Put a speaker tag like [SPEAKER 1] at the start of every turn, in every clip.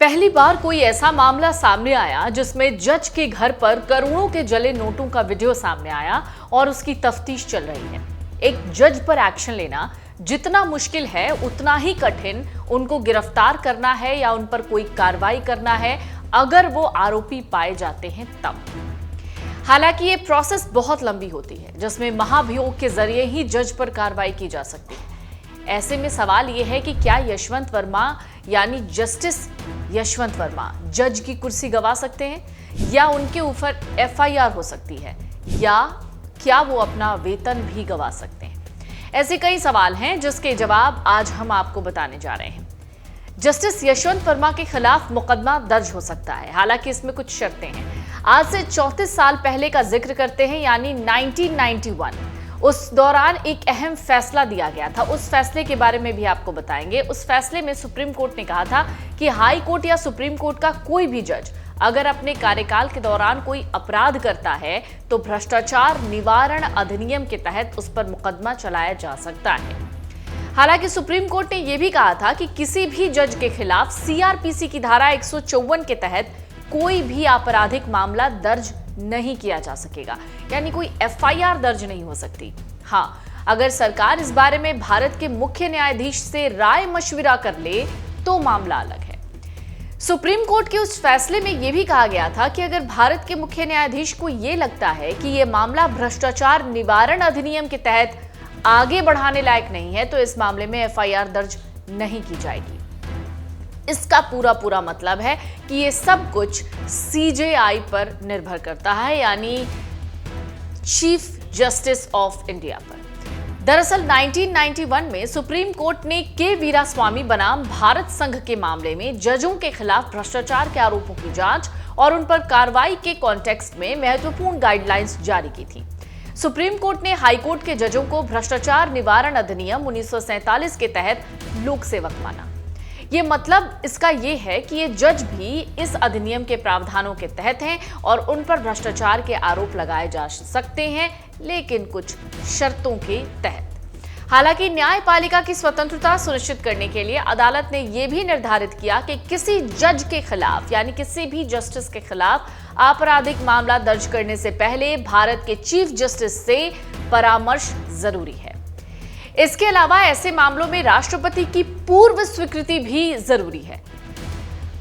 [SPEAKER 1] पहली बार कोई ऐसा मामला सामने आया जिसमें जज के घर पर करोड़ों के जले नोटों का वीडियो सामने आया और उसकी तफ्तीश चल रही है। एक जज पर एक्शन लेना जितना मुश्किल है उतना ही कठिन उनको गिरफ्तार करना है या उन पर कोई कार्रवाई करना है अगर वो आरोपी पाए जाते हैं तब। हालांकि ये प्रोसेस बहुत लंबी होती है जिसमें महाभियोग के जरिए ही जज पर कार्रवाई की जा सकती है। ऐसे में सवाल यह है कि क्या यशवंत वर्मा यानी जस्टिस यशवंत वर्मा जज की कुर्सी गंवा सकते हैं या उनके ऊपर एफआईआर हो सकती है या क्या वो अपना वेतन भी गंवा सकते हैं। ऐसे कई सवाल हैं जिसके जवाब आज हम आपको बताने जा रहे हैं। जस्टिस यशवंत वर्मा के खिलाफ मुकदमा दर्ज हो सकता है, हालांकि इसमें कुछ शर्तें हैं। आज से 34 साल पहले का जिक्र करते हैं, यानी 1991। उस दौरान एक अहम फैसला दिया गया था, उस फैसले के बारे में भी आपको बताएंगे। उस फैसले में सुप्रीम कोर्ट ने कहा था कि हाई कोर्ट या सुप्रीम कोर्ट का कोई भी जज अगर अपने कार्यकाल के दौरान कोई अपराध करता है तो भ्रष्टाचार निवारण अधिनियम के तहत उस पर मुकदमा चलाया जा सकता है। हालांकि सुप्रीम कोर्ट ने यह भी कहा था कि किसी भी जज के खिलाफ सीआरपीसी की धारा 154 के तहत कोई भी आपराधिक मामला दर्ज नहीं किया जा सकेगा, यानी कोई एफआईआर दर्ज नहीं हो सकती। हाँ, अगर सरकार इस बारे में भारत के मुख्य न्यायाधीश से राय मशविरा कर ले तो मामला अलग है। सुप्रीम कोर्ट के उस फैसले में यह भी कहा गया था कि अगर भारत के मुख्य न्यायाधीश को यह लगता है कि यह मामला भ्रष्टाचार निवारण अधिनियम के तहत आगे बढ़ाने लायक नहीं है तो इस मामले में एफआईआर दर्ज नहीं की जाएगी। इसका पूरा मतलब है कि ये सब कुछ सीजेआई पर निर्भर करता है, यानी चीफ जस्टिस ऑफ इंडिया पर। दरअसल 1991 में सुप्रीम कोर्ट ने के वीरास्वामी बनाम भारत संघ के मामले में जजों के खिलाफ भ्रष्टाचार के आरोपों की जांच और उन पर कार्रवाई के कॉन्टेक्स्ट में महत्वपूर्ण गाइडलाइंस जारी की थी। सुप्रीम कोर्ट ने हाई कोर्ट के जजों को भ्रष्टाचार निवारण अधिनियम 1947 के तहत लोक सेवक माना। ये मतलब इसका ये है कि ये जज भी इस अधिनियम के प्रावधानों के तहत हैं और उन पर भ्रष्टाचार के आरोप लगाए जा सकते हैं, लेकिन कुछ शर्तों के तहत। हालांकि न्यायपालिका की स्वतंत्रता सुनिश्चित करने के लिए अदालत ने यह भी निर्धारित किया कि किसी जज के खिलाफ यानी किसी भी जस्टिस के खिलाफ आपराधिक मामला दर्ज करने से पहले भारत के चीफ जस्टिस से परामर्श जरूरी है। इसके अलावा ऐसे मामलों में राष्ट्रपति की पूर्व स्वीकृति भी जरूरी है।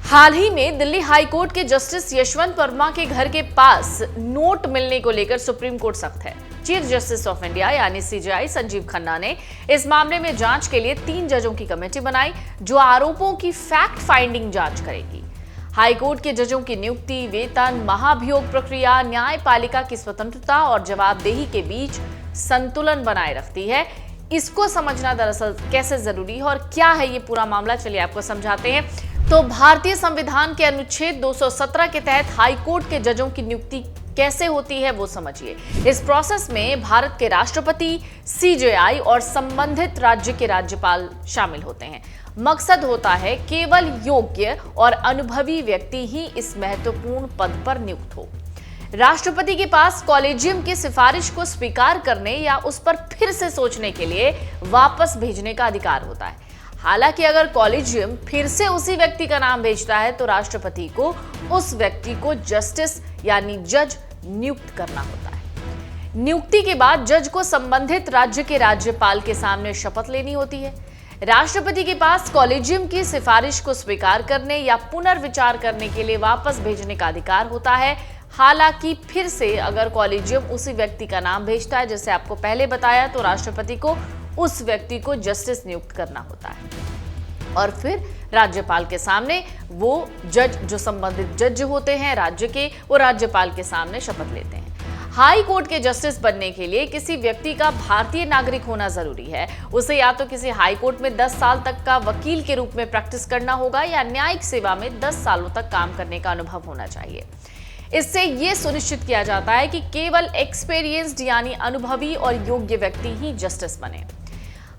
[SPEAKER 1] हाल ही में दिल्ली हाई कोर्ट के जस्टिस यशवंत वर्मा के घर के पास नोट मिलने को लेकर सुप्रीम कोर्ट सख्त है। चीफ जस्टिस ऑफ इंडिया यानी सीजेआई संजीव खन्ना ने इस मामले में जांच के लिए 3 जजों की कमेटी बनाई जो आरोपों की फैक्ट फाइंडिंग जांच करेगी। हाई कोर्ट के जजों की नियुक्ति, वेतन, महाभियोग प्रक्रिया न्यायपालिका की स्वतंत्रता और जवाबदेही के बीच संतुलन बनाए रखती है। इसको समझना दरअसल कैसे जरूरी है और क्या है ये पूरा मामला, चलिए आपको समझाते हैं। तो भारतीय संविधान के अनुच्छेद 217 के तहत हाई कोर्ट के जजों की नियुक्ति कैसे होती है वो समझिए। इस प्रोसेस में भारत के राष्ट्रपति, सीजेआई और संबंधित राज्य के राज्यपाल शामिल होते हैं। मकसद होता है केवल योग्य और अनुभवी व्यक्ति ही इस महत्वपूर्ण पद पर नियुक्त हो। राष्ट्रपति के पास कॉलेजियम की सिफारिश को स्वीकार करने या उस पर फिर से सोचने के लिए वापस भेजने का अधिकार होता है। हालांकि अगर कॉलेजियम फिर से उसी व्यक्ति का नाम भेजता है तो राष्ट्रपति को उस व्यक्ति को जस्टिस यानी जज नियुक्त करना होता है। नियुक्ति के बाद जज को संबंधित राज्य के राज्यपाल के सामने शपथ लेनी होती है। राष्ट्रपति के पास कॉलेजियम की सिफारिश को स्वीकार करने या पुनर्विचार करने के लिए वापस भेजने का अधिकार होता है। हालांकि फिर से अगर कॉलेजियम उसी व्यक्ति का नाम भेजता है, जैसे आपको पहले बताया, तो राष्ट्रपति को उस व्यक्ति को जस्टिस नियुक्त करना होता है और फिर राज्यपाल के सामने वो जज जो संबंधित जज होते हैं राज्य के, वो राज्यपाल के सामने शपथ लेते हैं। हाई कोर्ट के जस्टिस बनने के लिए किसी व्यक्ति का भारतीय नागरिक होना जरूरी है। उसे या तो किसी हाई कोर्ट में 10 साल तक का वकील के रूप में प्रैक्टिस करना होगा या न्यायिक सेवा में 10 सालों तक काम करने का अनुभव होना चाहिए। इससे यह सुनिश्चित किया जाता है कि केवल एक्सपीरियंस्ड यानी अनुभवी और योग्य व्यक्ति ही जस्टिस बने।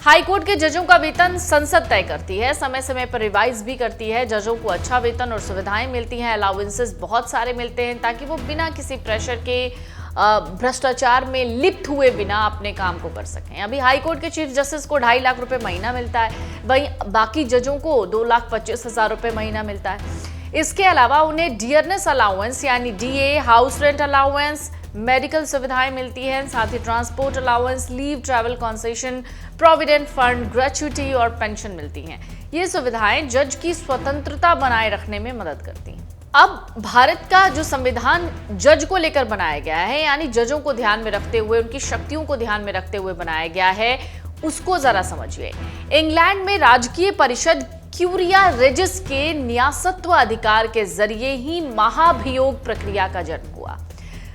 [SPEAKER 1] हाई कोर्ट के जजों का वेतन संसद तय करती है, समय समय पर रिवाइज भी करती है। जजों को अच्छा वेतन और सुविधाएं मिलती हैं, अलाउंसेस बहुत सारे मिलते हैं ताकि वो बिना किसी प्रेशर के भ्रष्टाचार में लिप्त हुए बिना अपने काम को कर सकें। अभी हाई कोर्ट के चीफ जस्टिस को 2.5 लाख रुपए महीना मिलता है। वहीं बाकी जजों को 2,25,000 रुपए महीना मिलता है। इसके अलावा उन्हें डियरनेस अलाउंस यानी DA, house rent allowance, medical सुविधाएं मिलती हैं, साथ ही transport allowance, leave, travel concession, provident fund, gratuity और पेंशन मिलती हैं। ये सुविधाएं जज की स्वतंत्रता बनाए रखने में मदद करती हैं। अब भारत का जो संविधान जज को लेकर बनाया गया है, यानी जजों को ध्यान में रखते हुए, उनकी शक्तियों को ध्यान में रखते हुए बनाया गया है, उसको जरा समझिए। इंग्लैंड में राजकीय परिषद क्यूरिया रेजिस के न्यासत्व अधिकार के जरिए ही महाभियोग प्रक्रिया का जन्म हुआ।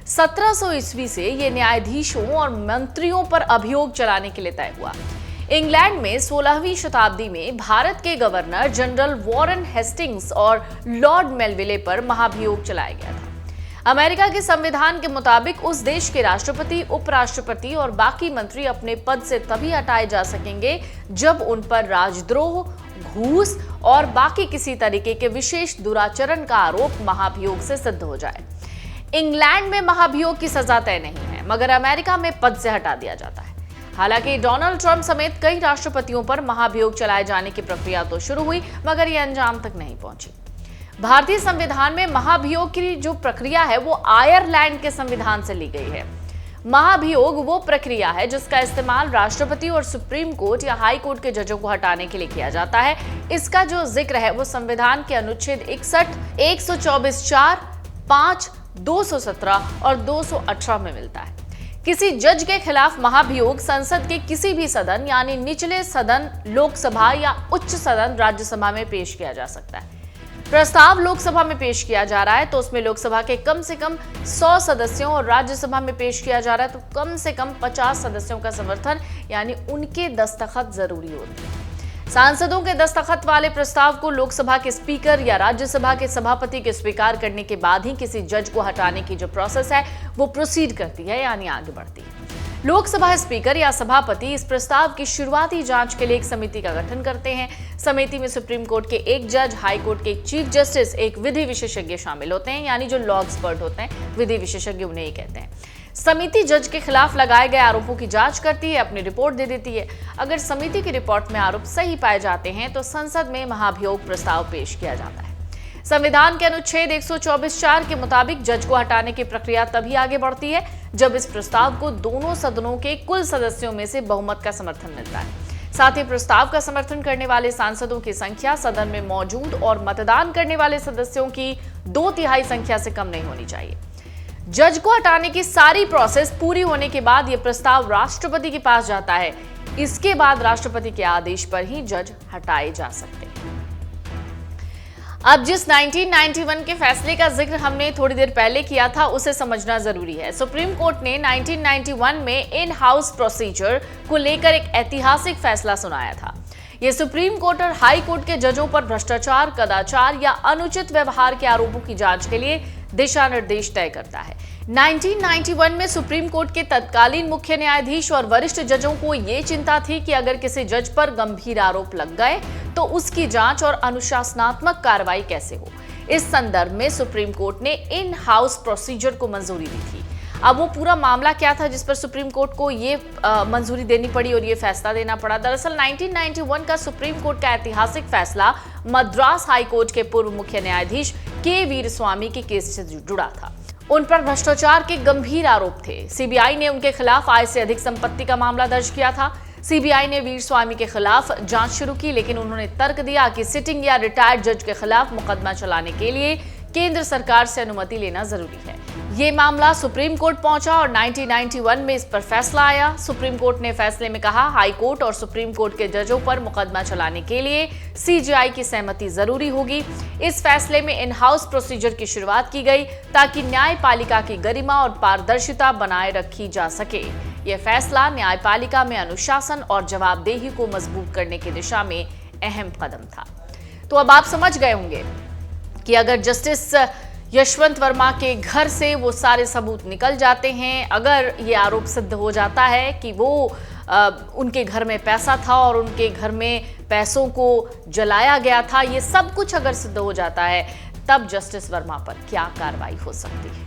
[SPEAKER 1] 1700 ईस्वी से यह न्यायाधीशों और मंत्रियों पर अभियोग चलाने के लिए तय हुआ। इंग्लैंड में 16वीं शताब्दी में भारत के गवर्नर जनरल वॉरेन हेस्टिंग्स और लॉर्ड मेलविले पर महाभियोग चलाया गया था। अमेरिका के संविधान के मुताबिक उस देश के राष्ट्रपति, उपराष्ट्रपति और बाकी मंत्री अपने पद से तभी हटाए जा सकेंगे जब उन पर राजद्रोह, घूस और बाकी किसी तरीके के विशेष दुराचरण का आरोप महाभियोग से सिद्ध हो जाए। इंग्लैंड में महाभियोग की सजा तय नहीं है, मगर अमेरिका में पद से हटा दिया जाता है। हालांकि डोनाल्ड ट्रंप समेत कई राष्ट्रपतियों पर महाभियोग चलाए जाने की प्रक्रिया तो शुरू हुई, मगर यह अंजाम तक नहीं पहुंची। भारतीय संविधान में महाभियोग की जो प्रक्रिया है वो आयरलैंड के संविधान से ली गई है। महाभियोग वो प्रक्रिया है जिसका इस्तेमाल राष्ट्रपति और सुप्रीम कोर्ट या हाई कोर्ट के जजों को हटाने के लिए किया जाता है। इसका जो जिक्र है वो संविधान के अनुच्छेद 61, 124(4), 5, 217 और 218 में मिलता है। किसी जज के खिलाफ महाभियोग संसद के किसी भी सदन यानी निचले सदन लोकसभा या उच्च सदन राज्यसभा में पेश किया जा सकता है। प्रस्ताव लोकसभा में पेश किया जा रहा है तो उसमें लोकसभा के कम से कम 100 सदस्यों और राज्यसभा में पेश किया जा रहा है तो कम से कम 50 सदस्यों का समर्थन यानी उनके दस्तखत जरूरी होते हैं। सांसदों के दस्तखत वाले प्रस्ताव को लोकसभा के स्पीकर या राज्यसभा के सभापति के स्वीकार करने के बाद ही किसी जज को हटाने की जो प्रोसेस है वो प्रोसीड करती है यानी आगे बढ़ती है। लोकसभा स्पीकर या सभापति इस प्रस्ताव की शुरुआती जांच के लिए एक समिति का गठन करते हैं। समिति में सुप्रीम कोर्ट के एक जज, हाई कोर्ट के एक चीफ जस्टिस, एक विधि विशेषज्ञ शामिल होते हैं, यानी जो लॉ एक्सपर्ट होते हैं, विधि विशेषज्ञ उन्हें ही कहते हैं। समिति जज के खिलाफ लगाए गए आरोपों की जांच करती है, अपनी रिपोर्ट दे देती है। अगर समिति की रिपोर्ट में आरोप सही पाए जाते हैं तो संसद में महाभियोग प्रस्ताव पेश किया जाता है। संविधान के अनुच्छेद 124(4) के मुताबिक जज को हटाने की प्रक्रिया तभी आगे बढ़ती है जब इस प्रस्ताव को दोनों सदनों के कुल सदस्यों में से बहुमत का समर्थन मिलता है। साथ ही प्रस्ताव का समर्थन करने वाले सांसदों की संख्या सदन में मौजूद और मतदान करने वाले सदस्यों की 2/3 संख्या से कम नहीं होनी चाहिए। जज को हटाने की सारी प्रोसेस पूरी होने के बाद यह प्रस्ताव राष्ट्रपति के पास जाता है। इसके बाद राष्ट्रपति के आदेश पर ही जज हटाए जा सकते हैं। अब जिस 1991 के फैसले का जिक्र हमने थोड़ी देर पहले किया था उसे समझना जरूरी है। सुप्रीम कोर्ट ने 1991 में इन हाउस प्रोसीजर को लेकर एक ऐतिहासिक फैसला सुनाया था। यह सुप्रीम कोर्ट और हाई कोर्ट के जजों पर भ्रष्टाचार, कदाचार या अनुचित व्यवहार के आरोपों की जांच के लिए दिशा निर्देश तय करता है। 1991 में सुप्रीम कोर्ट के तत्कालीन मुख्य न्यायाधीश और वरिष्ठ जजों को यह चिंता थी कि अगर किसी जज पर गंभीर आरोप लग गए तो उसकी जांच और अनुशासनात्मक कार्रवाई कैसे हो। इस संदर्भ में सुप्रीम कोर्ट ने इन हाउस प्रोसीजर को मंजूरी दी थी। अब वो पूरा मामला क्या था जिस पर सुप्रीम कोर्ट को ये मंजूरी देनी पड़ी और ये फैसला देना पड़ा? दरअसल 1991 का सुप्रीम कोर्ट का ऐतिहासिक फैसला मद्रास हाई कोर्ट के पूर्व मुख्य न्यायाधीश के वीरस्वामी के केस से जुड़ा था। उन पर भ्रष्टाचार के गंभीर आरोप थे। सीबीआई ने उनके खिलाफ आय से अधिक संपत्ति का मामला दर्ज किया था। सीबीआई ने वीरस्वामी के खिलाफ जांच शुरू की, लेकिन उन्होंने तर्क दिया कि सिटिंग या रिटायर्ड जज के खिलाफ मुकदमा चलाने के लिए केंद्र सरकार से अनुमति लेना जरूरी है। ये मामला सुप्रीम कोर्ट पहुंचा और 1991 में इस पर फैसला आया। सुप्रीम कोर्ट ने फैसले में कहा, हाई कोर्ट और सुप्रीम कोर्ट के जजों पर मुकदमा चलाने के लिए सीजेआई की सहमति जरूरी होगी। इस फैसले में इन हाउस प्रोसीजर की शुरुआत की गई ताकि न्यायपालिका की गरिमा और पारदर्शिता बनाए रखी जा सके। यह फैसला न्यायपालिका में अनुशासन और जवाबदेही को मजबूत करने की दिशा में अहम कदम था। तो अब आप समझ गए होंगे कि अगर जस्टिस यशवंत वर्मा के घर से वो सारे सबूत निकल जाते हैं, अगर ये आरोप सिद्ध हो जाता है कि वो उनके घर में पैसा था और उनके घर में पैसों को जलाया गया था, ये सब कुछ अगर सिद्ध हो जाता है, तब जस्टिस वर्मा पर क्या कार्रवाई हो सकती है।